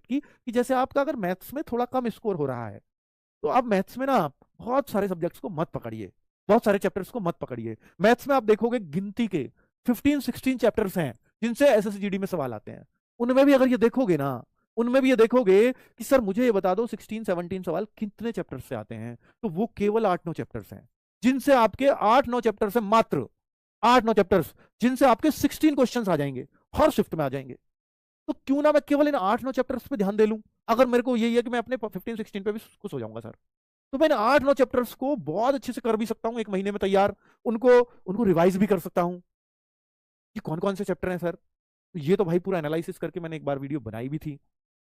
की कि जैसे आपका अगर मैथ्स में थोड़ा कम स्कोर हो रहा है तो आप मैथ्स में ना बहुत सारे सब्जेक्ट्स को मत पकड़िए, बहुत सारे चैप्टर्स को मत पकड़िए। मैथ्स में आप देखोगे गिनती के 15-16 चैप्टर्स हैं जिनसे एसएसजीडी में सवाल आते हैं। उनमें भी अगर ये देखोगे ना, उनमें भी ये देखोगे कि सर मुझे ये बता दो 16-17 सवाल कितने चैप्टर से आते हैं, तो वो केवल 8-9 चैप्टर्स हैं जिनसे आपके 8-9 चैप्टर्स हैं, मात्र 8-9 चैप्टर्स जिनसे आपके 16 क्वेश्चंस आ जाएंगे, हर शिफ्ट में आ जाएंगे। तो क्यों ना मैं केवल इन 8-9 चैप्टर्स पे ध्यान दे लूं, अगर मेरे को यही है कि मैं अपने 15-16 पे भी खुश हो जाऊंगा सर। तो मैंने 8-9 चैप्टर्स को बहुत अच्छे से कर भी सकता हूं एक महीने में तैयार, उनको उनको रिवाइज भी कर सकता हूं कि कौन कौन से चैप्टर हैं सर। तो ये तो भाई पूरा एनालिसिस करके मैंने एक बार वीडियो बनाई भी थी।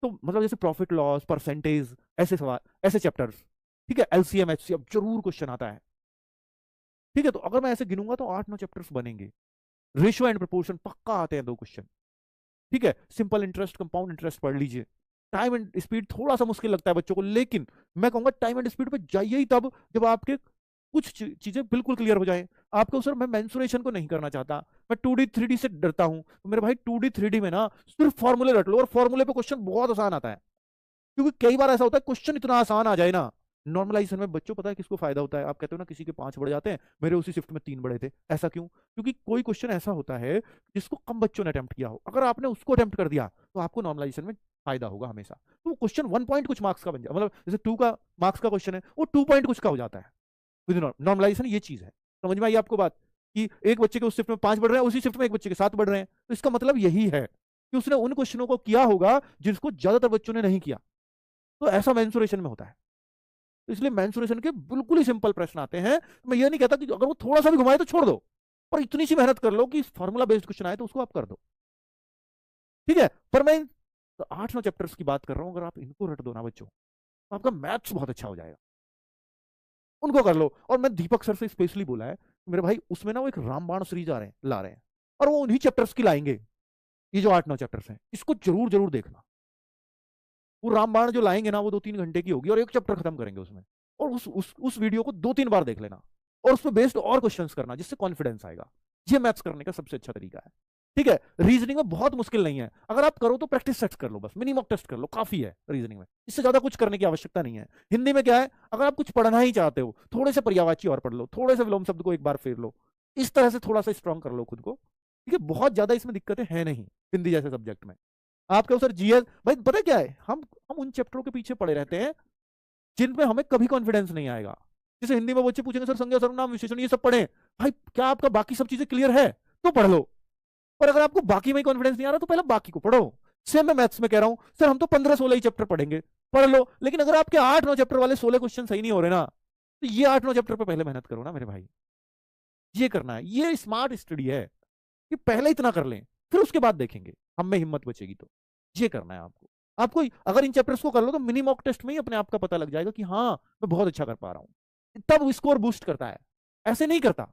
तो मतलब जैसे प्रॉफिट लॉस, परसेंटेज, ऐसे सवाल, ऐसे चैप्टर्स, ठीक है, एलसीएम एचसीएफ जरूर क्वेश्चन आता है। ठीक है, तो अगर मैं ऐसे गिनूंगा तो 8-9 चैप्टर्स बनेंगे। रेशियो एंड प्रोपोर्शन पक्का आते हैं 2 क्वेश्चन। ठीक है, सिंपल इंटरेस्ट, कंपाउंड इंटरेस्ट पढ़ लीजिए। टाइम एंड स्पीड थोड़ा सा मुश्किल लगता है बच्चों को, लेकिन मैं कहूंगा टाइम एंड स्पीड पे जाइए ही तब जब आपके कुछ चीजें बिल्कुल क्लियर हो जाए। आपको सर मैं मेंसुरेशन को नहीं करना चाहता, मैं 2D 3D से डरता हूं, तो मेरे भाई 2D 3D में ना सिर्फ फॉर्मूले रट लो, और फॉर्मूले पे क्वेश्चन बहुत आसान आता है। क्योंकि कई बार ऐसा होता है क्वेश्चन इतना आसान आ जाए ना, नॉर्मलाइजेशन में बच्चों पता है किसको फायदा होता है, आप कहते हो ना किसी के 5 बढ़ जाते हैं, मेरे उसी शिफ्ट में 3 बढ़े थे। ऐसा क्यों? क्योंकि कोई क्वेश्चन ऐसा होता है जिसको कम बच्चों ने अटेम्प्ट किया हो, अगर आपने उसको अटेम्प्ट कर दिया तो आपको नॉर्मलाइजेशन में फायदा होगा हमेशा। तो क्वेश्चन 1 पॉइंट कुछ मार्क्स का बन जाए, मतलब जैसे 2 का मार्क्स का क्वेश्चन है वो 2 पॉइंट कुछ का हो जाता है विद नॉर्मलाइजेशन। ये चीज है, समझ में आई आपको बात, कि एक बच्चे के उस शिफ्ट में 5 बढ़ रहे हैं, उसी शिफ्ट में एक बच्चे के 7 बढ़ रहे हैं, तो इसका मतलब यही है कि उसने उन क्वेश्चनों को किया होगा जिसको ज्यादातर बच्चों ने नहीं किया। तो ऐसा मेंसुरेशन में होता है। तो इसलिए मेंसुरेशन के बिल्कुल ही सिंपल प्रश्न आते हैं। मैं ये नहीं कहता कि अगर वो थोड़ा सा भी घुमाए तो छोड़ दो, पर इतनी सी मेहनत कर लो कि फॉर्मूला बेस्ड क्वेश्चन आए तो उसको आप कर दो। ठीक है, पर मैं तो 8-9 चैप्टर्स की बात कर रहा हूं, अगर आप इनको रट दो ना बच्चों, तो आपका मैथ्स बहुत अच्छा हो जाएगा। उनको कर लो। और मैं दीपक सर से स्पेशली बोला है मेरे भाई, उसमें ना वो एक रामबाण सीरीज ला रहे हैं, और वो उन्हीं चैप्टर्स की लाएंगे। ये जो 8-9 चैप्टर्स हैं इसको जरूर जरूर देखना। वो रामबाण जो लाएंगे ना वो 2-3 घंटे की होगी और एक चैप्टर खत्म करेंगे उसमें। और उस वीडियो को 2-3 बार देख लेना, और उस पर बेस्ड और क्वेश्चंस करना, जिससे कॉन्फिडेंस आएगा। ये मैथ्स करने का सबसे अच्छा तरीका है। ठीक है, रीजनिंग में बहुत मुश्किल नहीं है, अगर आप करो तो प्रैक्टिस सेट्स कर लो, बस मिनी मॉक टेस्ट कर लो, काफी है रीजनिंग में, इससे ज्यादा कुछ करने की आवश्यकता नहीं है। हिंदी में क्या है, अगर आप कुछ पढ़ना ही चाहते हो, थोड़े से पर्यायवाची और पढ़ लो, थोड़े से विलोम शब्द को एक बार फेर लो, इस तरह से थोड़ा सा स्ट्रॉन्ग कर लो खुद को। ठीक है, बहुत ज्यादा इसमें दिक्कतें हैं नहीं हिंदी जैसे सब्जेक्ट में। आपके सर जीएस भाई पता क्या है, हम उन चैप्टरों के पीछे पड़े रहते हैं जिनमें हमें कभी कॉन्फिडेंस नहीं आएगा। जैसे हिंदी में बच्चे पूछेंगे सर संज्ञा सर्वनाम विशेषण ये सब पढ़े, भाई क्या आपका बाकी सब चीजें क्लियर है तो पढ़ लो, पर अगर आपको बाकी में कॉन्फिडेंस नहीं आ रहा तो पहले बाकी को पढ़ो। सेम मैं मैथ्स में कह रहा हूं, सर हम तो 15-16 ही चैप्टर पढ़ेंगे, पढ़ लो, लेकिन अगर आपके 8-9 चैप्टर वाले 16 क्वेश्चन सही नहीं हो रहे ना, तो ये 8-9 चैप्टर पर पहले मेहनत करो ना मेरे भाई। ये करना है, ये स्मार्ट स्टडी है कि पहले इतना कर लें, फिर उसके बाद देखेंगे हम में हिम्मत बचेगी तो। ये करना है आपको। आपको अगर इन चैप्टर्स को कर लो तो मिनी मॉक टेस्ट में ही अपने आप का पता लग जाएगा कि हाँ मैं बहुत अच्छा कर पा रहा हूं, तब स्कोर बूस्ट करता है, ऐसे नहीं करता।